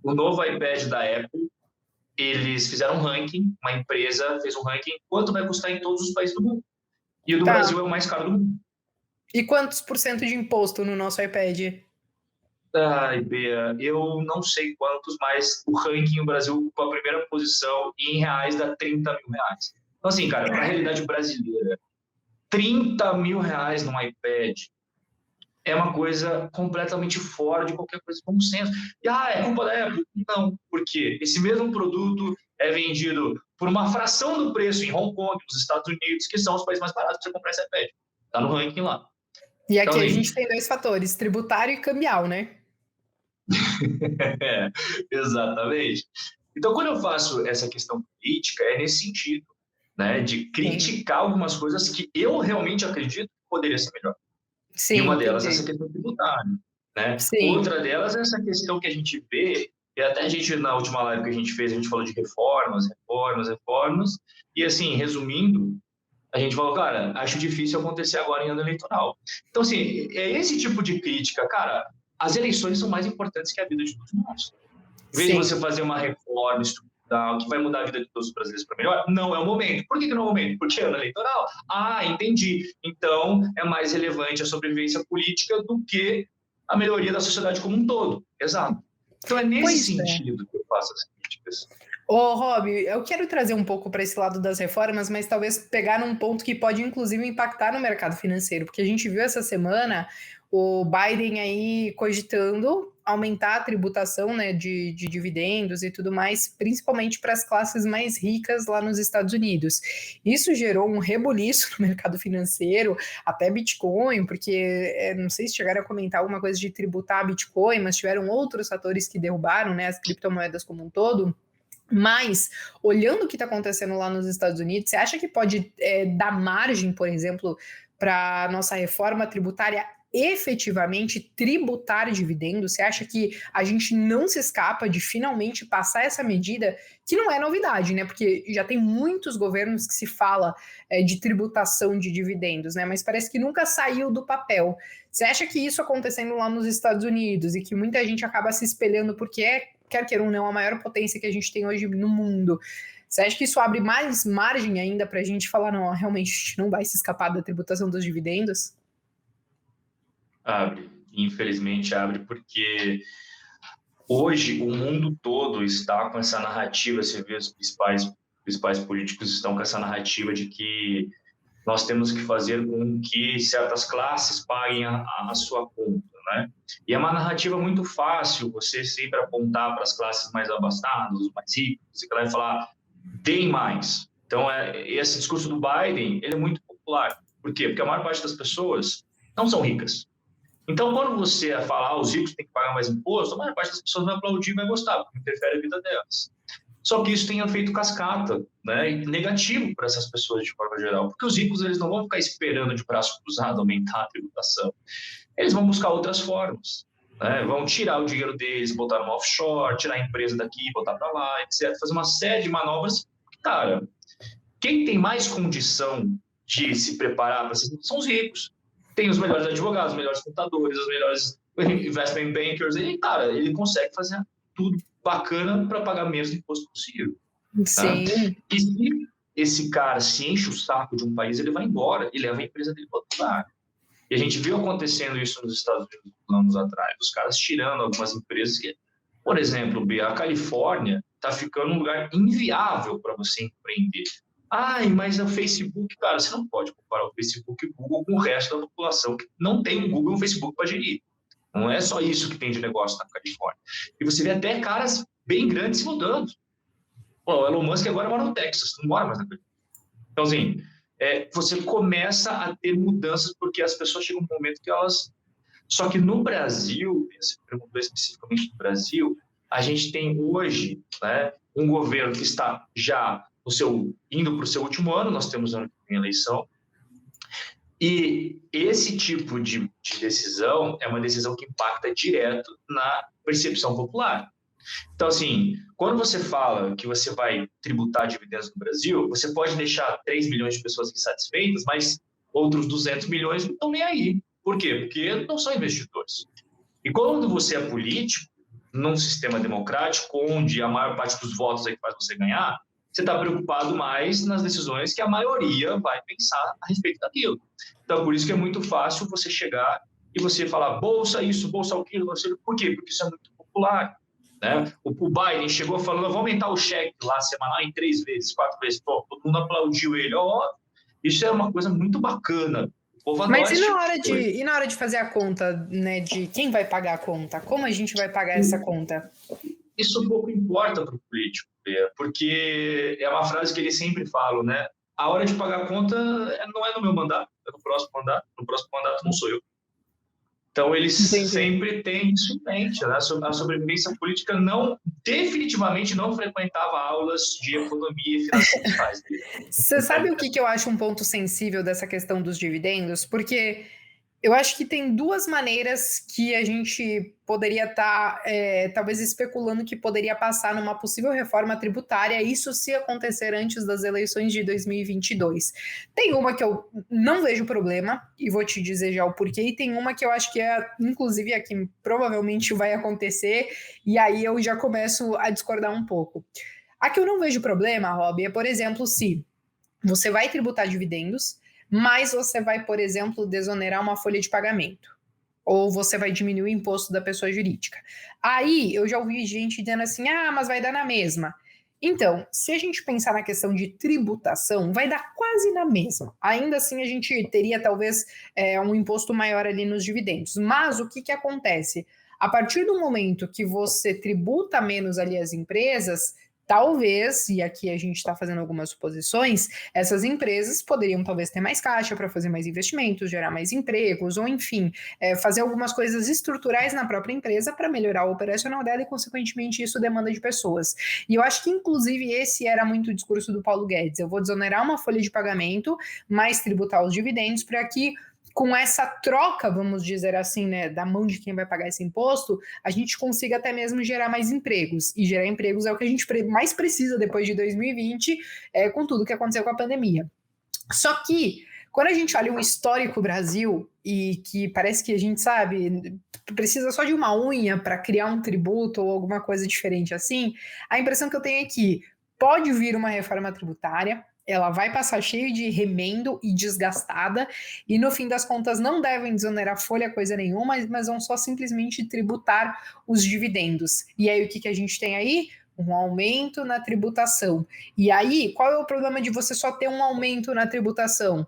o novo iPad da Apple, eles fizeram um ranking, uma empresa fez um ranking, quanto vai custar em todos os países do mundo. E o do Brasil é o mais caro do mundo. E quantos por cento de imposto no nosso iPad? Ai, Bea, eu não sei quantos, mas o ranking o Brasil com a primeira posição e em reais dá 30 mil reais. Então, assim, cara, para a realidade brasileira, 30 mil reais num iPad é uma coisa completamente fora de qualquer coisa de bom senso. E, é culpa da Apple? Não, porque esse mesmo produto é vendido por uma fração do preço em Hong Kong, nos Estados Unidos, que são os países mais baratos para você comprar esse iPad. Tá no ranking lá. E aqui a gente tem 2 fatores, tributário e cambial, né? Exatamente. Então, quando eu faço essa questão política, é nesse sentido, né, de criticar algumas coisas que eu realmente acredito que poderia ser melhor. Sim, E uma delas é entendi. essa questão tributária, né? Sim. Outra delas é essa questão que a gente vê, e até a gente, na última live que a gente fez, a gente falou de reformas, e assim, resumindo, a gente falou, cara, acho difícil acontecer agora em ano eleitoral. Então, assim, é esse tipo de crítica, cara, as eleições são mais importantes que a vida de todos nós. Em vez de você fazer uma reforma estrutural que vai mudar a vida de todos os brasileiros para melhor, não é o momento. Por que não é o momento? Porque é ano eleitoral. Entendi. Então, é mais relevante a sobrevivência política do que a melhoria da sociedade como um todo. Exato. Então, é nesse sentido que eu faço as críticas. Rob, eu quero trazer um pouco para esse lado das reformas, mas talvez pegar num ponto que pode, inclusive, impactar no mercado financeiro, porque a gente viu essa semana o Biden aí cogitando aumentar a tributação, né, de dividendos e tudo mais, principalmente para as classes mais ricas lá nos Estados Unidos. Isso gerou um rebuliço no mercado financeiro, até Bitcoin, porque não sei se chegaram a comentar alguma coisa de tributar Bitcoin, mas tiveram outros fatores que derrubaram, né, as criptomoedas como um todo. Mas, olhando o que está acontecendo lá nos Estados Unidos, você acha que pode dar margem, por exemplo, para a nossa reforma tributária efetivamente tributar dividendos? Você acha que a gente não se escapa de finalmente passar essa medida, que não é novidade, né? Porque já tem muitos governos que se fala de tributação de dividendos, né? Mas parece que nunca saiu do papel. Você acha que isso acontecendo lá nos Estados Unidos e que muita gente acaba se espelhando porque quer queira ou não, a maior potência que a gente tem hoje no mundo. Você acha que isso abre mais margem ainda para a gente falar, não, realmente a gente não vai se escapar da tributação dos dividendos? Abre, infelizmente abre, porque hoje o mundo todo está com essa narrativa, você vê os principais políticos estão com essa narrativa de que nós temos que fazer com que certas classes paguem a sua conta, né? E é uma narrativa muito fácil você sempre apontar para as classes mais abastadas, os mais ricos, você vai falar, deem mais. Então, esse discurso do Biden, ele é muito popular. Por quê? Porque a maior parte das pessoas não são ricas. Então, quando você falar, os ricos têm que pagar mais imposto, a maior parte das pessoas vai aplaudir e vai gostar, porque interfere a vida delas. Só que isso tem um efeito cascata, né, negativo para essas pessoas de forma geral, porque os ricos eles não vão ficar esperando de braço cruzado aumentar a tributação. Eles vão buscar outras formas, né, vão tirar o dinheiro deles, botar no offshore, tirar a empresa daqui, botar para lá, etc. Fazer uma série de manobras. Cara, quem tem mais condição de se preparar para isso são os ricos. Tem os melhores advogados, os melhores contadores, os melhores investment bankers, e, cara, ele consegue fazer tudo bacana para pagar menos imposto possível. Sim. Tá? E se esse cara se enche o saco de um país, ele vai embora e leva a empresa dele para outro lugar. E a gente viu acontecendo isso nos Estados Unidos anos atrás, os caras tirando algumas empresas que, por exemplo, a Califórnia está ficando um lugar inviável para você empreender. Mas o Facebook, cara, você não pode comparar o Facebook e o Google com o resto da população que não tem um Google e um Facebook para gerir. Não é só isso que tem de negócio na Califórnia. E você vê até caras bem grandes se mudando. O Elon Musk agora mora no Texas, não mora mais na Califórnia. Então, assim, você começa a ter mudanças porque as pessoas chegam um momento que elas... Só que no Brasil, você perguntou especificamente no Brasil, a gente tem hoje, né, um governo que está já indo para o seu último ano, nós temos ano que vem eleição, e esse tipo de decisão é uma decisão que impacta direto na percepção popular. Então, assim, quando você fala que você vai tributar dividendos no Brasil, você pode deixar 3 milhões de pessoas insatisfeitas, mas outros 200 milhões não estão nem aí. Por quê? Porque não são investidores. E quando você é político, num sistema democrático, onde a maior parte dos votos é que faz você ganhar, você está preocupado mais nas decisões que a maioria vai pensar a respeito daquilo. Então, por isso que é muito fácil você chegar e você falar bolsa isso, bolsa aquilo, por quê? Porque isso é muito popular. Né? O Biden chegou falando, vamos aumentar o cheque lá semanal em 3 vezes, 4 vezes, pô, todo mundo aplaudiu ele. Isso é uma coisa muito bacana. O povo adora. Mas e na hora de fazer a conta, né, de quem vai pagar a conta? Como a gente vai pagar essa conta? Isso pouco importa para o político, porque é uma frase que ele sempre fala, né? A hora de pagar a conta não é no meu mandato, é no próximo mandato não sou eu. Então, eles sempre têm isso em mente. Né? A sobrevivência política definitivamente não frequentava aulas de economia e finanças fiscais. Você sabe o que eu acho um ponto sensível dessa questão dos dividendos? Porque eu acho que tem 2 maneiras que a gente poderia estar, talvez, especulando que poderia passar numa possível reforma tributária, isso se acontecer antes das eleições de 2022. Tem uma que eu não vejo problema, e vou te dizer já o porquê, e tem uma que eu acho que inclusive, a que provavelmente vai acontecer, e aí eu já começo a discordar um pouco. A que eu não vejo problema, Rob, é, por exemplo, se você vai tributar dividendos, mas você vai, por exemplo, desonerar uma folha de pagamento. Ou você vai diminuir o imposto da pessoa jurídica. Aí eu já ouvi gente dizendo assim, mas vai dar na mesma. Então, se a gente pensar na questão de tributação, vai dar quase na mesma. Ainda assim, a gente teria talvez um imposto maior ali nos dividendos. Mas o que acontece? A partir do momento que você tributa menos ali as empresas, talvez, e aqui a gente está fazendo algumas suposições, essas empresas poderiam talvez ter mais caixa para fazer mais investimentos, gerar mais empregos, ou enfim, fazer algumas coisas estruturais na própria empresa para melhorar o operacional dela e, consequentemente, isso demanda de pessoas. E eu acho que, inclusive, esse era muito o discurso do Paulo Guedes. Eu vou desonerar uma folha de pagamento, mas tributar os dividendos para que, com essa troca, vamos dizer assim, né, da mão de quem vai pagar esse imposto, a gente consiga até mesmo gerar mais empregos. E gerar empregos é o que a gente mais precisa depois de 2020, com tudo que aconteceu com a pandemia. Só que, quando a gente olha o histórico Brasil, e que parece que a gente, sabe, precisa só de uma unha para criar um tributo ou alguma coisa diferente assim, a impressão que eu tenho é que pode vir uma reforma tributária, ela vai passar cheio de remendo e desgastada, e no fim das contas não devem desonerar folha coisa nenhuma, mas vão só simplesmente tributar os dividendos. E aí o que a gente tem aí? Um aumento na tributação. E aí, qual é o problema de você só ter um aumento na tributação?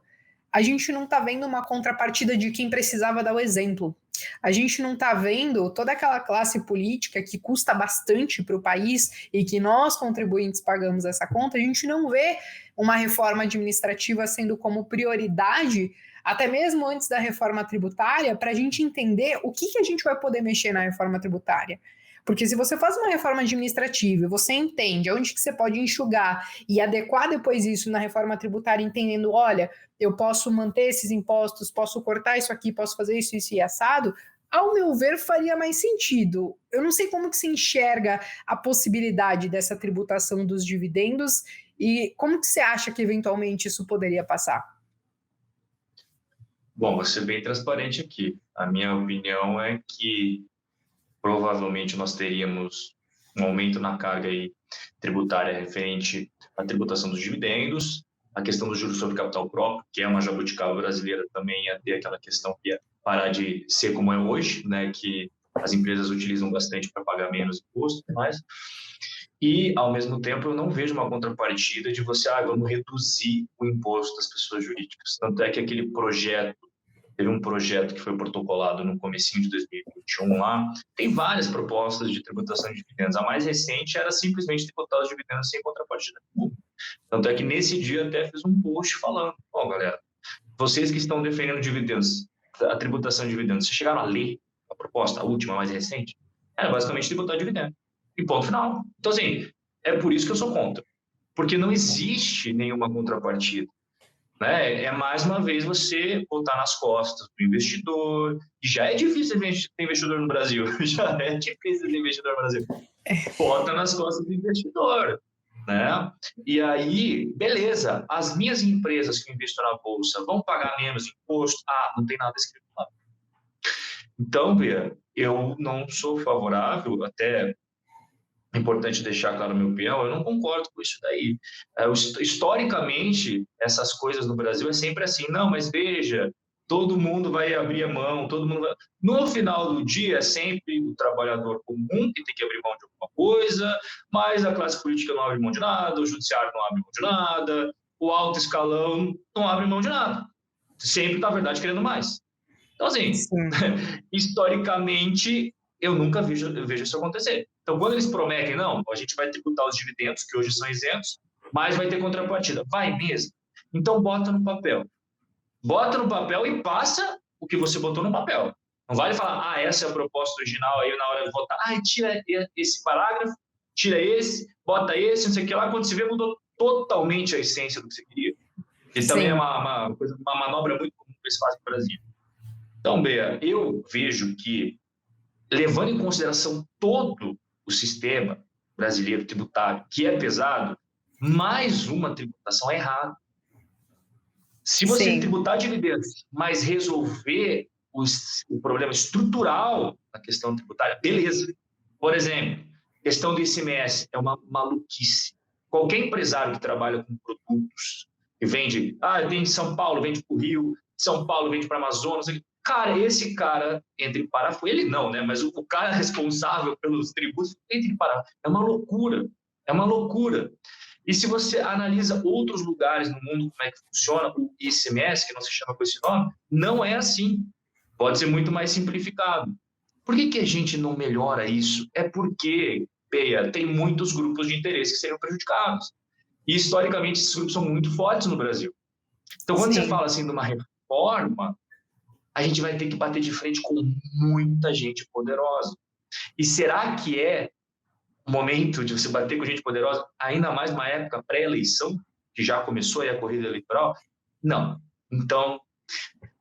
A gente não está vendo uma contrapartida de quem precisava dar o exemplo. A gente não está vendo toda aquela classe política que custa bastante para o país e que nós, contribuintes, pagamos essa conta. A gente não vê uma reforma administrativa sendo como prioridade, até mesmo antes da reforma tributária, para a gente entender o que a gente vai poder mexer na reforma tributária. Porque se você faz uma reforma administrativa, você entende onde que você pode enxugar e adequar depois isso na reforma tributária, entendendo, olha, eu posso manter esses impostos, posso cortar isso aqui, posso fazer isso e assado, ao meu ver, faria mais sentido. Eu não sei como que se enxerga a possibilidade dessa tributação dos dividendos e como que você acha que eventualmente isso poderia passar? Bom, vou ser bem transparente aqui. A minha opinião é que provavelmente nós teríamos um aumento na carga aí tributária referente à tributação dos dividendos, a questão do juros sobre capital próprio, que é uma jabuticaba brasileira, também ia ter aquela questão que ia parar de ser como é hoje, né, que as empresas utilizam bastante para pagar menos imposto, mas e, ao mesmo tempo, eu não vejo uma contrapartida de você, vamos reduzir o imposto das pessoas jurídicas. Tanto é que teve um projeto que foi protocolado no comecinho de 2021 lá, tem várias propostas de tributação de dividendos. A mais recente era simplesmente tributar os dividendos sem contrapartida nenhuma. Tanto é que nesse dia até fiz um post falando, galera, vocês que estão defendendo dividendos, a tributação de dividendos, vocês chegaram a ler a proposta, a última, a mais recente? Era basicamente tributar dividendo. E ponto final. Então, assim, é por isso que eu sou contra. Porque não existe nenhuma contrapartida. Né? É mais uma vez você botar nas costas do investidor, e já é difícil ter investidor no Brasil, já é difícil ter investidor no Brasil. Bota nas costas do investidor. Né? E aí, beleza, as minhas empresas que investem na Bolsa vão pagar menos imposto? Não tem nada escrito lá. Então, Bia, eu não sou favorável, até é importante deixar claro a minha opinião, eu não concordo com isso daí. Historicamente, essas coisas no Brasil é sempre assim, não, mas veja, todo mundo vai abrir a mão, todo mundo vai... No final do dia, é sempre o trabalhador comum que tem que abrir mão de alguma coisa, mas a classe política não abre mão de nada, o judiciário não abre mão de nada, o alto escalão não abre mão de nada. Sempre, na verdade, querendo mais. Então, assim, Sim, historicamente, eu vejo isso acontecer. Então, quando eles prometem, não, a gente vai tributar os dividendos, que hoje são isentos, mas vai ter contrapartida. Vai mesmo. Então, bota no papel. Bota no papel e passa o que você botou no papel. Não vale falar, essa é a proposta original, aí na hora de votar, tira esse parágrafo, tira esse, bota esse, não sei o que lá, quando se vê, mudou totalmente a essência do que você queria. E também é sim, uma manobra muito comum que eles fazem no Brasil. Então, Bea, eu vejo que, levando em consideração todo o sistema brasileiro tributário, que é pesado, mais uma tributação é errada. Se você sim, tributar dividendos, mas resolver o problema estrutural da questão tributária, beleza. Por exemplo, questão do ICMS é uma maluquice. Qualquer empresário que trabalha com produtos, que vende, tem em São Paulo, vende para o Rio, São Paulo vende para Amazonas, cara, esse cara, entre parafusos, ele não, né? Mas o cara responsável pelos tributos, entre parafusos, é uma loucura, é uma loucura. E se você analisa outros lugares no mundo, como é que funciona, o ICMS, que não se chama com esse nome, não é assim. Pode ser muito mais simplificado. Por que a gente não melhora isso? É porque, Peia, tem muitos grupos de interesse que seriam prejudicados. E, historicamente, esses grupos são muito fortes no Brasil. Então, quando você sim. fala assim de uma reforma, a gente vai ter que bater de frente com muita gente poderosa. E será que é o momento de você bater com gente poderosa, ainda mais numa época pré-eleição, que já começou aí a corrida eleitoral? Não. Então,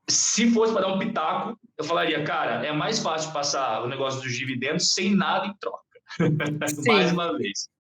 se fosse para dar um pitaco, eu falaria, cara, é mais fácil passar o negócio dos dividendos sem nada em troca. Mais Sim. uma vez.